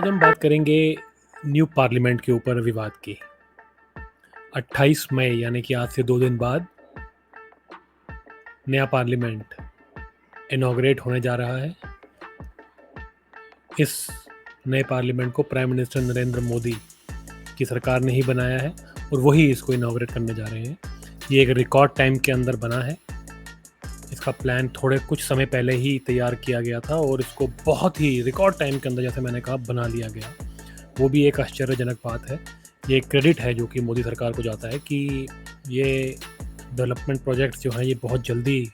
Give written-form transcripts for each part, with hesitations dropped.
आज हम बात करेंगे न्यू पार्लियामेंट के ऊपर विवाद की। 28 मई यानी कि आज से 2 दिन बाद नया पार्लियामेंट इनॉग्रेट होने जा रहा है। इस नए पार्लियामेंट को प्राइम मिनिस्टर नरेंद्र मोदी की सरकार ने ही बनाया है और वही इसको इनॉग्रेट करने जा रहे हैं। ये एक रिकॉर्ड टाइम के अंदर बना है। इसका प्लान थोड़े कुछ समय पहले ही तैयार किया गया था और इसको बहुत ही रिकॉर्ड टाइम के अंदर, जैसे मैंने कहा, बना लिया गया। वो भी एक आश्चर्यजनक बात है। ये क्रेडिट है जो कि मोदी सरकार को जाता है कि ये डेवलपमेंट प्रोजेक्ट्स जो हैं ये बहुत जल्दी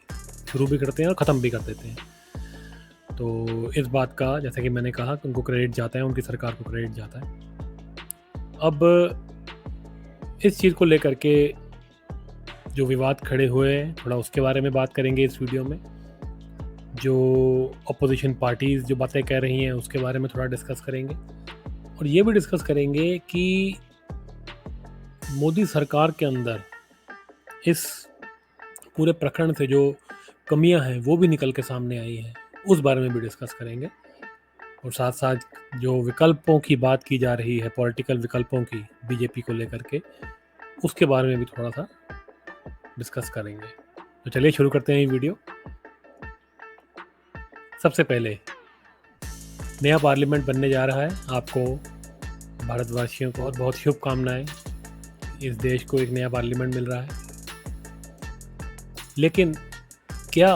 शुरू भी करते हैं और ख़त्म भी कर देते हैं। तो इस बात का, जैसा कि मैंने कहा, कि उनको क्रेडिट जाता है, उनकी सरकार को क्रेडिट जाता है। अब इस चीज़ को लेकर के जो विवाद खड़े हुए हैं, थोड़ा उसके बारे में बात करेंगे इस वीडियो में। जो अपोजिशन पार्टीज़ जो बातें कह रही हैं उसके बारे में थोड़ा डिस्कस करेंगे और ये भी डिस्कस करेंगे कि मोदी सरकार के अंदर इस पूरे प्रकरण से जो कमियां हैं वो भी निकल के सामने आई हैं, उस बारे में भी डिस्कस करेंगे। और साथ साथ जो विकल्पों की बात की जा रही है, पॉलिटिकल विकल्पों की बीजेपी को लेकर के, उसके बारे में भी थोड़ा सा डिस्कस करेंगे। तो चलिए शुरू करते हैं ये वीडियो। सबसे पहले, नया पार्लियामेंट बनने जा रहा है। आपको भारतवासियों को बहुत बहुत शुभकामनाएं। इस देश को एक नया पार्लियामेंट मिल रहा है। लेकिन क्या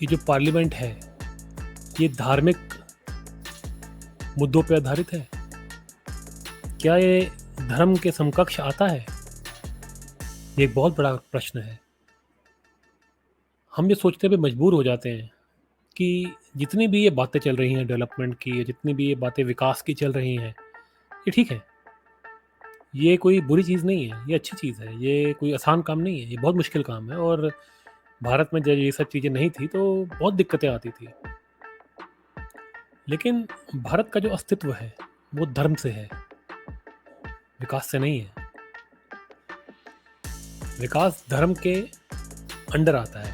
ये जो पार्लियामेंट है ये धार्मिक मुद्दों पर आधारित है? क्या ये धर्म के समकक्ष आता है? ये एक बहुत बड़ा प्रश्न है। हम ये सोचते हुए मजबूर हो जाते हैं कि जितनी भी ये बातें चल रही हैं डेवलपमेंट की, जितनी भी ये बातें विकास की चल रही हैं, ये ठीक है। ये कोई बुरी चीज़ नहीं है, ये अच्छी चीज़ है। ये कोई आसान काम नहीं है, ये बहुत मुश्किल काम है। और भारत में जब ये सब चीज़ें नहीं थी तो बहुत दिक्कतें आती थी। लेकिन भारत का जो अस्तित्व है वो धर्म से है, विकास से नहीं है। विकास धर्म के अंडर आता है,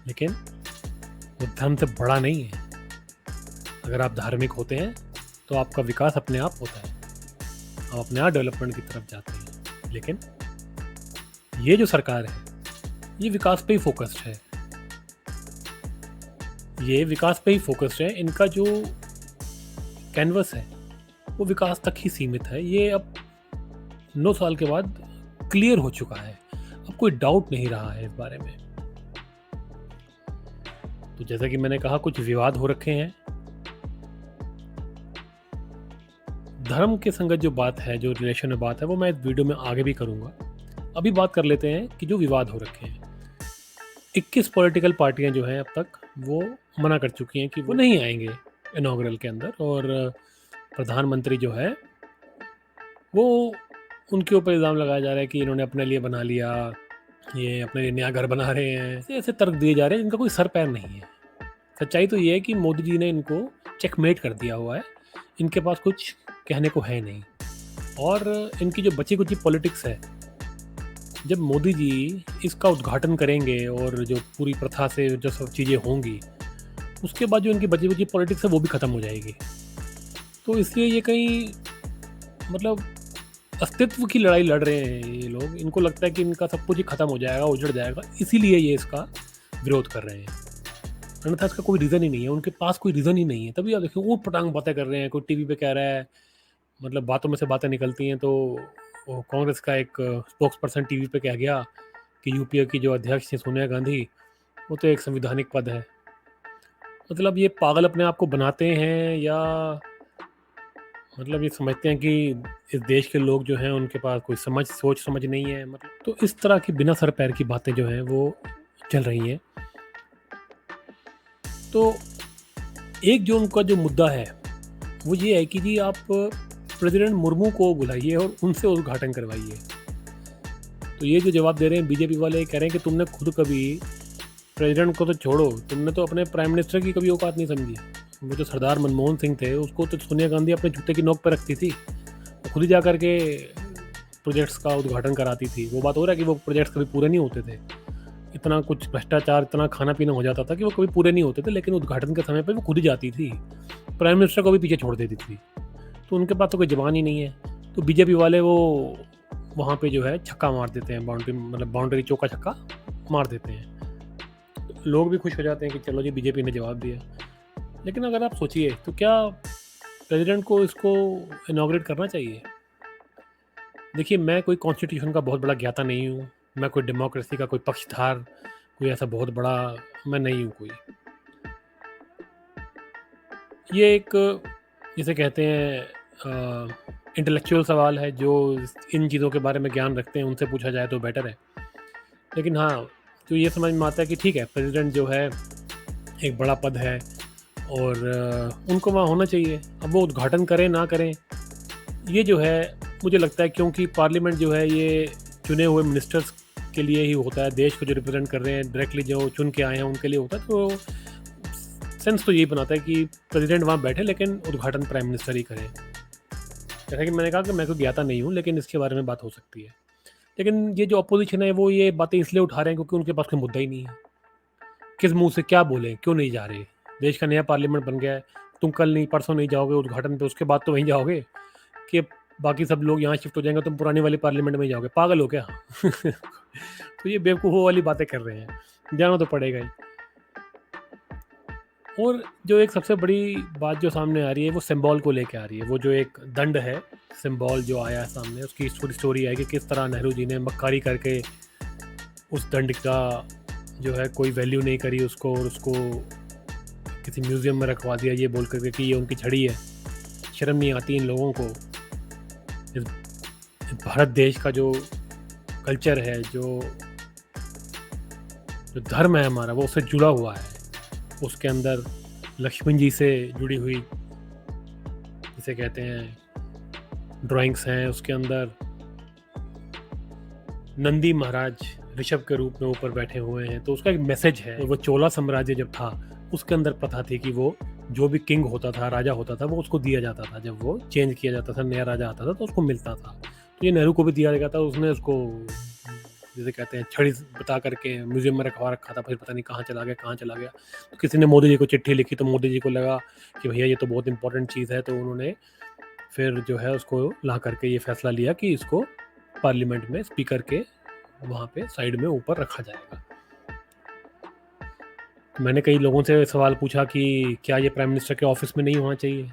लेकिन वो धर्म से बड़ा नहीं है। अगर आप धार्मिक होते हैं तो आपका विकास अपने आप होता है, आप अपने आप डेवलपमेंट की तरफ जाते हैं। लेकिन ये जो सरकार है ये विकास पे ही फोकस्ड है। ये विकास पे ही फोकस्ड है। इनका जो कैनवस है वो विकास तक ही सीमित है। ये अब 9 साल के बाद क्लियर हो चुका है। अब कोई डाउट नहीं रहा है इस बारे में। तो जैसा कि मैंने कहा, कुछ विवाद हो रखे हैं। धर्म के संगत जो बात है, जो रिलेशन में बात है, वो मैं इस वीडियो में आगे भी करूंगा। अभी बात कर लेते हैं कि जो विवाद हो रखे हैं। 21 पॉलिटिकल पार्टियां जो हैं अब तक वो मना कर चुकी हैं कि वो नहीं आएंगे इनॉग्रल के अंदर। और प्रधानमंत्री जो है वो, उनके ऊपर इल्ज़ाम लगाया जा रहा है कि इन्होंने अपने लिए बना लिया, ये अपने लिए नया घर बना रहे हैं। ऐसे ऐसे तर्क दिए जा रहे हैं जिनका कोई सर पैर नहीं है। सच्चाई तो ये है कि मोदी जी ने इनको चेकमेट कर दिया हुआ है। इनके पास कुछ कहने को है नहीं। और इनकी जो बची कुची पॉलिटिक्स है, जब मोदी जी इसका उद्घाटन करेंगे और जो पूरी प्रथा से जो सब चीज़ें होंगी, उसके बाद जो इनकी बची कुची पॉलिटिक्स है वो भी ख़त्म हो जाएगी। तो इसलिए ये कहीं, मतलब, अस्तित्व की लड़ाई लड़ रहे हैं ये लोग। इनको लगता है कि इनका सब कुछ ही ख़त्म हो जाएगा, उजड़ जाएगा, इसीलिए ये इसका विरोध कर रहे हैं। अन्यथा इसका कोई रीज़न ही नहीं है। उनके पास कोई रीज़न ही नहीं है। तभी आप देखिए ऊट पटांग बातें कर रहे हैं। कोई टीवी पे कह रहा है, मतलब बातों में से बातें निकलती हैं। तो वो कांग्रेस का एक स्पोक्स पर्सन टीवी पे कह गया कि यूपीए की जो अध्यक्ष थी सोनिया गांधी, वो तो एक संविधानिक पद है। मतलब ये पागल अपने आप को बनाते हैं, या मतलब ये समझते हैं कि इस देश के लोग जो हैं उनके पास कोई सोच समझ नहीं है। मतलब तो इस तरह की बिना सर पैर की बातें जो हैं वो चल रही हैं। तो एक जो उनका जो मुद्दा है वो ये है कि जी आप प्रेसिडेंट मुर्मू को बुलाइए और उनसे उद्घाटन करवाइए। तो ये जो जवाब दे रहे हैं बीजेपी वाले, कह रहे हैं कि तुमने खुद कभी प्रेसिडेंट को तो छोड़ो, तुमने तो अपने प्राइम मिनिस्टर की कभी औकात नहीं समझी। वो जो सरदार मनमोहन सिंह थे, उसको तो सोनिया गांधी अपने जूते की नोक पर रखती थी। वो खुद ही जा कर के प्रोजेक्ट्स का उद्घाटन कराती थी। वो बात हो रहा है कि वो प्रोजेक्ट्स कभी पूरे नहीं होते थे। इतना कुछ भ्रष्टाचार, इतना खाना-पीना हो जाता था कि वो कभी पूरे नहीं होते थे, लेकिन उद्घाटन के समय पे वो खुद ही जाती थी। प्राइम मिनिस्टर को भी पीछे छोड़ देती थी। तो उनके पास तो कोई ज़बान ही नहीं है। तो बीजेपी वाले वो वहाँ पे जो है छक्का मार देते हैं, बाउंड्री मतलब बाउंड्री चौका-छक्का मार देते हैं। लोग भी खुश हो जाते हैं कि चलो जी बीजेपी ने जवाब दिया। लेकिन अगर आप सोचिए तो क्या प्रेसिडेंट को इसको इनॉग्रेट करना चाहिए? देखिए, मैं कोई कॉन्स्टिट्यूशन का बहुत बड़ा ज्ञाता नहीं हूँ, मैं कोई डेमोक्रेसी का कोई पक्षधार, कोई ऐसा बहुत बड़ा मैं नहीं हूँ कोई। ये एक जिसे कहते हैं इंटेलेक्चुअल सवाल है, जो इन चीज़ों के बारे में ज्ञान रखते हैं उनसे पूछा जाए तो बेटर है। लेकिन हाँ, तो ये समझ में आता है कि ठीक है, प्रेसिडेंट जो है एक बड़ा पद है और उनको वहाँ होना चाहिए। अब वो उद्घाटन करें ना करें, ये जो है मुझे लगता है, क्योंकि पार्लियामेंट जो है ये चुने हुए मिनिस्टर्स के लिए ही होता है, देश को जो रिप्रेजेंट कर रहे हैं डायरेक्टली जो चुन के आए हैं उनके लिए होता है। तो सेंस तो यही बनाता है कि प्रेसिडेंट वहाँ बैठे लेकिन उद्घाटन प्राइम मिनिस्टर ही करे। जैसा कि मैंने कहा कि मैं कोई ज्ञाता नहीं हूँ, लेकिन इसके बारे में बात हो सकती है। लेकिन ये जो अपोजिशन है वो ये बातें इसलिए उठा रहे हैं क्योंकि उनके पास कोई मुद्दा ही नहीं है। किस मुँह से क्या बोलें, क्यों नहीं जा रहे? देश का नया पार्लियामेंट बन गया है, तुम कल नहीं परसों नहीं जाओगे उद्घाटन पे, उसके बाद तो वहीं जाओगे कि बाकी सब लोग यहाँ शिफ्ट हो जाएंगे, तुम पुरानी वाली पार्लियामेंट में ही जाओगे, पागल हो क्या? तो ये बेवकूफ़ों वाली बातें कर रहे हैं, जाना तो पड़ेगा ही। और जो एक सबसे बड़ी बात जो सामने आ रही है वो सिंबल को लेके आ रही है। वो जो एक दंड है, सिंबल जो आया है सामने, उसकी थोड़ी स्टोरी है कि किस तरह नेहरू जी ने मक्कारी करके उस दंड का जो है कोई वैल्यू नहीं करी उसको, और उसको किसी म्यूज़ियम में रखवा दिया ये बोल करके कि ये उनकी छड़ी है। शर्म नहीं आती इन लोगों को? इस भारत देश का जो कल्चर है, जो जो धर्म है हमारा, वो उससे जुड़ा हुआ है। उसके अंदर लक्ष्मण जी से जुड़ी हुई जिसे कहते हैं ड्राइंग्स हैं, उसके अंदर नंदी महाराज ऋषभ के रूप में ऊपर बैठे हुए हैं, तो उसका एक मैसेज है। वो चोला साम्राज्य जब था उसके अंदर प्रथा थी कि वो जो भी किंग होता था, राजा होता था, वो उसको दिया जाता था। जब वो चेंज किया जाता था, नया राजा आता था तो उसको मिलता था। तो ये नेहरू को भी दिया गया था, उसने उसको जिसे कहते हैं छड़ी बता करके म्यूजियम में रखवा रखा था, फिर पता नहीं कहाँ चला गया। तो किसी ने मोदी जी को चिट्ठी लिखी, तो मोदी जी को लगा कि भैया ये तो बहुत इंपॉर्टेंट चीज़ है, तो उन्होंने फिर जो है उसको ला करके ये फैसला लिया कि इसको पार्लियामेंट में स्पीकर के वहाँ पे साइड में ऊपर रखा जाएगा। मैंने कई लोगों से सवाल पूछा कि क्या ये प्राइम मिनिस्टर के ऑफिस में नहीं होना चाहिए?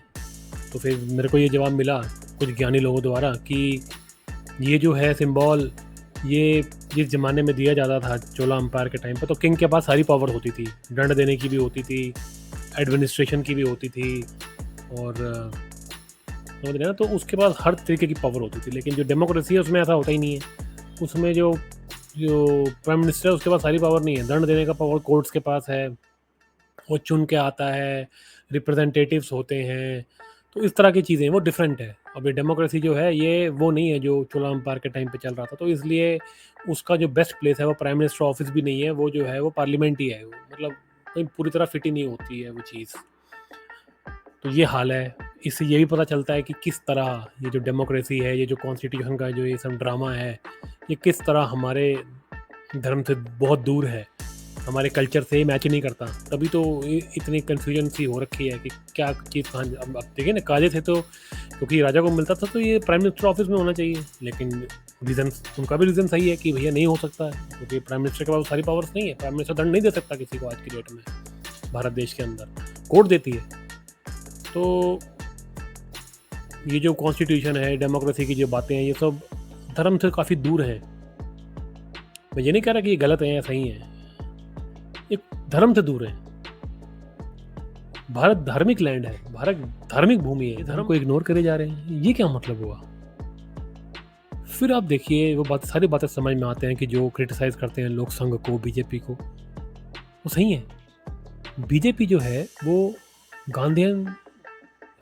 तो फिर मेरे को ये जवाब मिला कुछ ज्ञानी लोगों द्वारा कि ये जो है सिंबल, ये जिस ज़माने में दिया जाता था चोला एम्पायर के टाइम पे, तो किंग के पास सारी पावर होती थी। दंड देने की भी होती थी, एडमिनिस्ट्रेशन की भी होती थी, और समझ रहे हैं ना, तो उसके पास हर तरीके की पावर होती थी। लेकिन जो डेमोक्रेसी है उसमें ऐसा होता ही नहीं है। उसमें जो जो प्राइम मिनिस्टर है उसके पास सारी पावर नहीं है। दंड देने का पावर कोर्ट्स के पास है, वो चुन के आता है, रिप्रेजेंटेटिव्स होते हैं, तो इस तरह की चीज़ें वो डिफरेंट है। अब ये डेमोक्रेसी जो है ये वो नहीं है जो चोला एम्पायर के टाइम पे चल रहा था, तो इसलिए उसका जो बेस्ट प्लेस है वो प्राइम मिनिस्टर ऑफिस भी नहीं है, वो जो है वो पार्लियामेंट ही है। मतलब कहीं पूरी तरह फिट ही नहीं होती है वो चीज़। तो ये हाल है। इससे ये भी पता चलता है कि किस तरह ये जो डेमोक्रेसी है, ये जो कॉन्स्टिट्यूशन का जो ये सब ड्रामा है, ये किस तरह हमारे धर्म से बहुत दूर है, हमारे कल्चर से मैच ही नहीं करता। तभी तो इतनी कन्फ्यूजन सी हो रखी है कि क्या चीज़ कहाँ। अब देखिए ना, कायदे थे तो क्योंकि राजा को मिलता था तो ये प्राइम मिनिस्टर ऑफिस में होना चाहिए, लेकिन रीज़न उनका भी रीज़न सही है कि भैया नहीं हो सकता है क्योंकि प्राइम मिनिस्टर के पास सारी पावर्स नहीं है। प्राइम मिनिस्टर दंड नहीं दे सकता किसी को आज की डेट में। भारत देश के अंदर कोर्ट देती है। तो ये जो कॉन्स्टिट्यूशन है, डेमोक्रेसी की जो बातें हैं, ये सब धर्म से काफ़ी दूर हैं। मैं ये नहीं कह रहा कि ये गलत है या सही है, ये धर्म से दूर है। भारत धार्मिक लैंड है, भारत धार्मिक भूमि है, धर्म को इग्नोर करे जा रहे हैं, ये क्या मतलब हुआ? फिर आप देखिए वो बात, सारी बातें समझ में आते हैं कि जो क्रिटिसाइज़ करते हैं लोक संघ को, बीजेपी को, वो सही है। बीजेपी जो है वो गांधीयन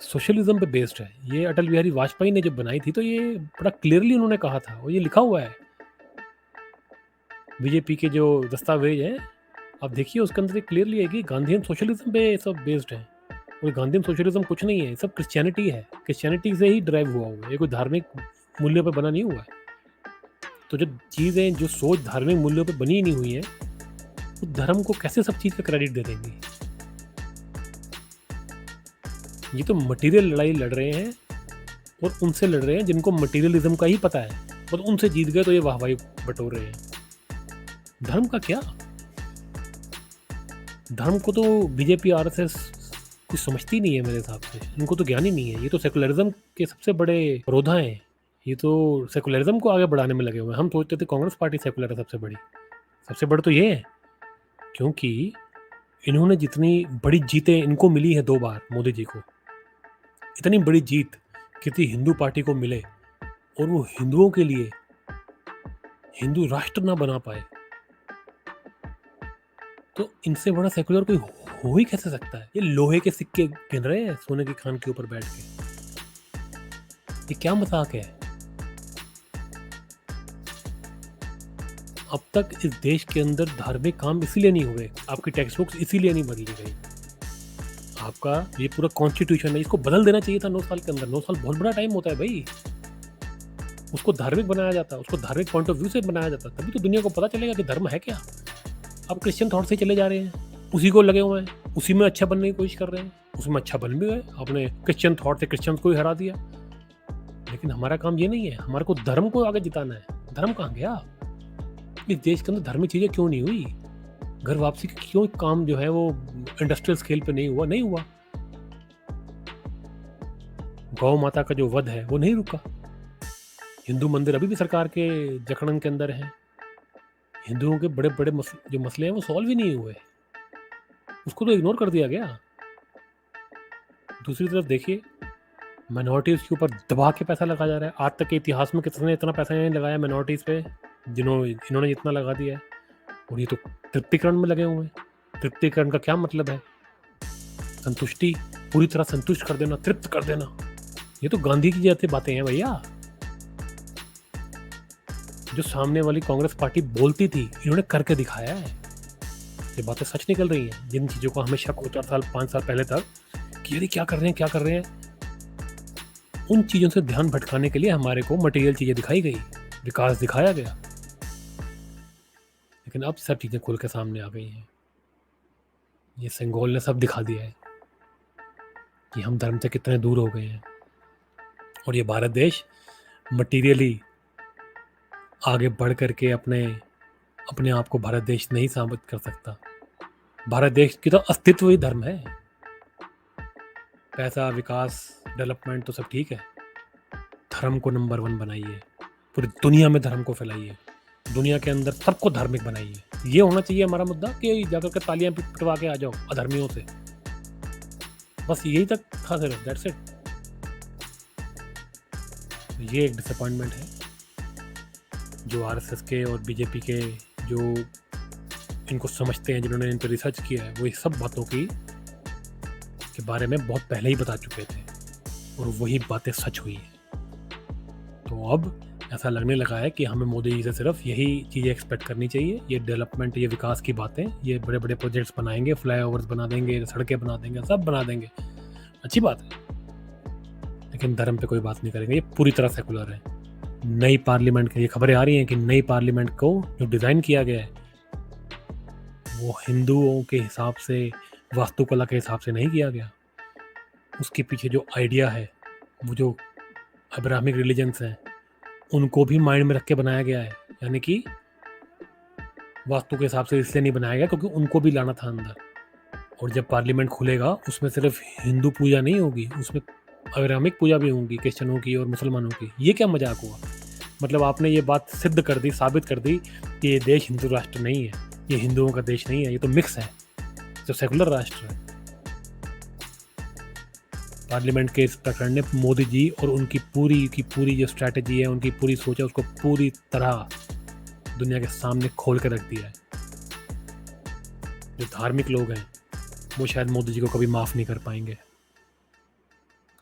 सोशलिज्म पे बेस्ड है। ये अटल बिहारी वाजपेयी ने जब बनाई थी तो ये बड़ा क्लियरली उन्होंने कहा था, और ये लिखा हुआ है बीजेपी के जो दस्तावेज हैं, आप देखिए उसके अंदर क्लियरली है कि गांधीयन सोशलिज्म पे सब बेस्ड है। और गांधीयन सोशलिज्म कुछ नहीं है, सब क्रिश्चियनिटी है। क्रिश्चियनिटी से ही ड्राइव हुआ हुआ है, ये कोई धार्मिक मूल्यों पे बना नहीं हुआ है। तो जो चीज़ें, जो सोच धार्मिक मूल्यों पे बनी ही नहीं हुई है, वो धर्म को कैसे सब चीज़ का क्रेडिट दे देंगे? ये तो मटीरियल लड़ाई लड़ रहे हैं और उनसे लड़ रहे हैं जिनको मटीरियलिज्म का ही पता है, और उनसे जीत गए तो ये वाहवाही बटोर रहे हैं। धर्म का क्या? धर्म को तो बीजेपी आरएसएस कुछ समझती नहीं है मेरे हिसाब से, इनको तो ज्ञान ही नहीं है। ये तो सेकुलरिज्म के सबसे बड़े विरोधा हैं। ये तो सेकुलरिज्म को आगे बढ़ाने में लगे हुए हैं। हम सोचते थे कांग्रेस पार्टी सेकुलर है सबसे बड़ी तो ये है, क्योंकि इन्होंने जितनी बड़ी जीतें इनको मिली है 2 बार मोदी जी को, इतनी बड़ी जीत किसी हिंदू पार्टी को मिले और वो हिंदुओं के लिए हिंदू राष्ट्र ना बना पाए, तो इनसे बड़ा सेकुलर कोई हो ही कैसे सकता है? ये लोहे के सिक्के गिन रहे हैं सोने की खान के ऊपर बैठ के। ये क्या मजाक है? अब तक इस देश के अंदर धार्मिक काम इसीलिए नहीं हुए, आपकी टेक्स्ट बुक्स इसीलिए नहीं बदली गई, आपका ये पूरा कॉन्स्टिट्यूशन है, इसको बदल देना चाहिए था 9 साल के अंदर। 9 साल बहुत बड़ा टाइम होता है भाई। उसको धार्मिक बनाया जाता, उसको धार्मिक पॉइंट ऑफ व्यू से बनाया जाता, तभी तो दुनिया को पता चलेगा कि धर्म है क्या। अब क्रिश्चियन थॉट से चले जा रहे हैं, उसी को लगे हुए हैं, उसी में अच्छा बनने की कोशिश कर रहे हैं, उसमें अच्छा बन भी गए। आपने क्रिश्चियन थॉट से क्रिश्चियंस को ही हरा दिया। लेकिन हमारा काम ये नहीं है, हमारे को धर्म को आगे जिताना है। धर्म कहाँ गया? इस देश के अंदर धार्मिक चीज़ें क्यों नहीं हुई? घर वापसी का क्यों काम जो है वो इंडस्ट्रियल स्केल पे नहीं हुआ? गौ माता का जो वध है वो नहीं रुका। हिंदू मंदिर अभी भी सरकार के जकड़न के अंदर है। हिंदुओं के बड़े बड़े जो मसले हैं वो सॉल्व ही नहीं हुए, उसको तो इग्नोर कर दिया गया। दूसरी तरफ देखिए, माइनॉरिटीज़ के ऊपर दबा के पैसा लगाया जा रहा है। आज तक के इतिहास में किसने इतना पैसा नहीं लगाया माइनॉरिटीज़ पे इन्होंने इतना लगा दिया है। और ये तो तृप्तिकरण में लगे हुए हैं। तृप्तिकरण का क्या मतलब है? संतुष्टि, पूरी तरह संतुष्ट कर देना, तृप्त कर देना। ये तो गांधी की जैसी बातें हैं भैया। जो सामने वाली कांग्रेस पार्टी बोलती थी, इन्होंने करके दिखाया है। ये बातें सच निकल रही हैं। जिन चीज़ों को हमें शक होता 4 साल 5 साल पहले तक कि अरे क्या कर रहे हैं, उन चीज़ों से ध्यान भटकाने के लिए हमारे को मटेरियल चीज़ें दिखाई गई, विकास दिखाया गया। लेकिन अब सब चीज़ें खुल के सामने आ गई हैं। ये सेंगोल ने सब दिखा दिया है कि हम धर्म से कितने दूर हो गए हैं। और ये भारत देश मटीरियली आगे बढ़ करके अपने आप को भारत देश नहीं साबित कर सकता। भारत देश की तो अस्तित्व ही धर्म है। पैसा, विकास, डेवलपमेंट तो सब ठीक है, धर्म को नंबर 1 बनाइए। पूरी दुनिया में धर्म को फैलाइए, दुनिया के अंदर सबको धार्मिक बनाइए। ये होना चाहिए हमारा मुद्दा कि जाकर के तालियां पिटवा के आ जाओ अधर्मियों से। बस यही तक था सिर्फ, दैट्स इट। ये एक डिसअपॉइंटमेंट है जो आरएसएस के और बीजेपी के जो इनको समझते हैं, जिन्होंने इन पर रिसर्च किया है, वो ये सब बातों के बारे में बहुत पहले ही बता चुके थे और वही बातें सच हुई है। तो अब ऐसा लगने लगा है कि हमें मोदी जी से सिर्फ यही चीज़ें एक्सपेक्ट करनी चाहिए। ये डेवलपमेंट, ये विकास की बातें, ये बड़े बड़े प्रोजेक्ट्स बनाएंगे, फ्लाईओवर्स बना देंगे, सड़कें बना देंगे, सब बना देंगे, अच्छी बात है। लेकिन धर्म पे कोई बात नहीं करेंगे। ये पूरी तरह सेकुलर है। नई पार्लियामेंट की ये खबरें आ रही हैं कि नई पार्लियामेंट को जो डिज़ाइन किया गया है वो हिंदुओं के हिसाब से, वास्तुकला के हिसाब से नहीं किया गया। उसके पीछे जो आइडिया है, वो जो अब्राहमिक रिलीजन्स हैं उनको भी माइंड में रख के बनाया गया है। यानी कि वास्तु के हिसाब से इसलिए नहीं बनाया गया क्योंकि उनको भी लाना था अंदर। और जब पार्लियामेंट खुलेगा उसमें सिर्फ हिंदू पूजा नहीं होगी, उसमें अब्राहमिक पूजा भी होंगी, क्रिश्चियनों की और मुसलमानों की। ये क्या मजाक हुआ? मतलब आपने ये बात सिद्ध कर दी, साबित कर दी कि ये देश हिंदू राष्ट्र नहीं है, ये हिंदुओं का देश नहीं है, ये तो मिक्स है, जो सेकुलर राष्ट्र है। पार्लियामेंट के इस प्रकरण ने मोदी जी और उनकी पूरी की पूरी जो स्ट्रैटेजी है, उनकी पूरी सोच है, उसको पूरी तरह दुनिया के सामने खोल कर रख दिया है। जो धार्मिक लोग हैं वो शायद मोदी जी को कभी माफ़ नहीं कर पाएंगे,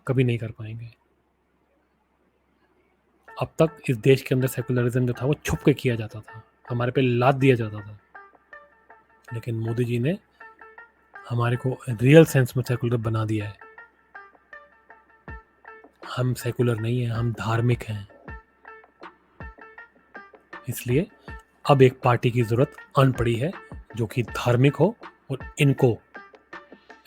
कभी नहीं कर पाएंगे। अब तक इस देश के अंदर सेकुलरिज्म जो था वो छुप के किया जाता था, हमारे पे लाद दिया जाता था। लेकिन मोदी जी ने हमारे को रियल सेंस में सेकुलर बना दिया है। हम सेकुलर नहीं हैं, हम धार्मिक हैं। इसलिए अब एक पार्टी की ज़रूरत आन पड़ी है जो कि धार्मिक हो और इनको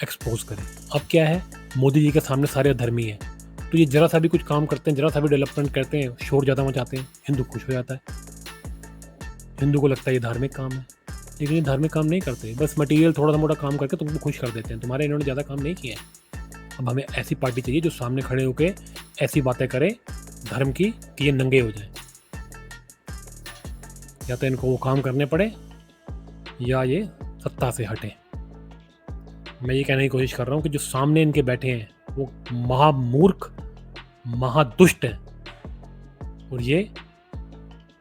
एक्सपोज करें। अब क्या है, मोदी जी के सामने सारे अधर्मी हैं, तो ये जरा सा भी कुछ काम करते हैं, जरा सा भी डेवलपमेंट करते हैं, शोर ज़्यादा मचाते हैं, हिंदू खुश हो जाता है। हिंदू को लगता है ये धार्मिक काम है, लेकिन ये धार्मिक काम नहीं करते, बस मटेरियल थोड़ा सा मोटा काम करके तुमको खुश कर देते हैं, तुम्हारे इन्होंने ज़्यादा काम नहीं किया है। अब हमें ऐसी पार्टी चाहिए जो सामने खड़े होकर ऐसी बातें करे धर्म की कि ये नंगे हो जाए। या तो इनको वो काम करने पड़े या ये सत्ता से हटे। मैं ये कहने की कोशिश कर रहा हूँ कि जो सामने इनके बैठे हैं वो महामूर्ख, महादुष्ट हैं, और ये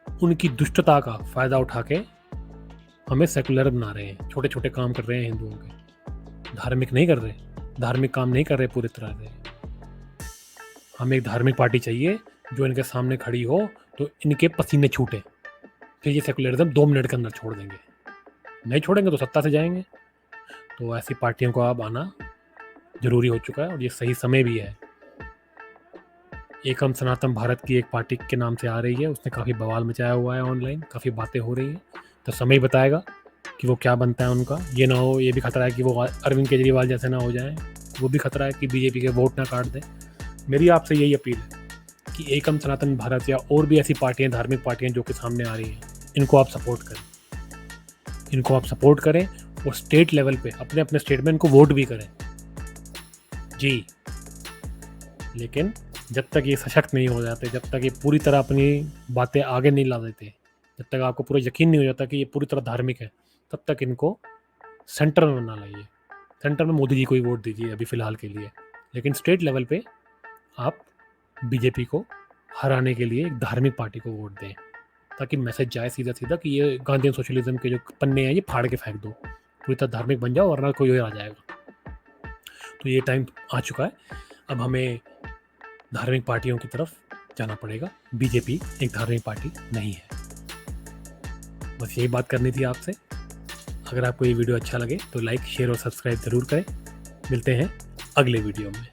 उनकी दुष्टता का फ़ायदा उठा के हमें सेकुलर बना रहे हैं, छोटे छोटे काम कर रहे हैं हिंदुओं के, धार्मिक नहीं कर रहे, धार्मिक काम नहीं कर रहे पूरी तरह से। हमें एक धार्मिक पार्टी चाहिए जो इनके सामने खड़ी हो तो इनके पसीने छूटे, फिर ये सेकुलरिज्म 2 मिनट के अंदर छोड़ देंगे, नहीं छोड़ेंगे तो सत्ता से जाएंगे। तो ऐसी पार्टियों को अब आना जरूरी हो चुका है और ये सही समय भी है। एकम सनातन भारत की एक पार्टी के नाम से आ रही है, उसने काफ़ी बवाल मचाया हुआ है, ऑनलाइन काफ़ी बातें हो रही हैं, तो समय ही बताएगा कि वो क्या बनता है उनका। ये ना हो, ये भी खतरा है कि वो अरविंद केजरीवाल जैसे ना हो जाएं, वो भी खतरा है कि बीजेपी के वोट ना काट दें। मेरी आपसे यही अपील है कि एकम सनातन भारत या और भी ऐसी पार्टियाँ, धार्मिक पार्टियाँ जो कि सामने आ रही हैं, इनको आप सपोर्ट करें, इनको आप सपोर्ट करें और स्टेट लेवल पे अपने अपने स्टेट में इनको वोट भी करें जी। लेकिन जब तक ये सशक्त नहीं हो जाते, जब तक ये पूरी तरह अपनी बातें आगे नहीं ला देते, जब तक आपको पूरा यकीन नहीं हो जाता कि ये पूरी तरह धार्मिक है, तब तक इनको सेंटर में ना लाइए। सेंटर में मोदी जी को ही वोट दीजिए अभी फ़िलहाल के लिए, लेकिन स्टेट लेवल पे आप बीजेपी को हराने के लिए एक धार्मिक पार्टी को वोट दें, ताकि मैसेज जाए सीधा सीधा कि ये गांधीयन सोशलिज्म के जो पन्ने हैं ये फाड़ के फेंक दो, पूरी तरह धार्मिक बन जाओ वरना कोई और आ जाएगा। तो ये टाइम आ चुका है, अब हमें धार्मिक पार्टियों की तरफ जाना पड़ेगा। बीजेपी एक धार्मिक पार्टी नहीं है। बस यही बात करनी थी आपसे। अगर आपको ये वीडियो अच्छा लगे तो लाइक, शेयर और सब्सक्राइब ज़रूर करें। मिलते हैं अगले वीडियो में।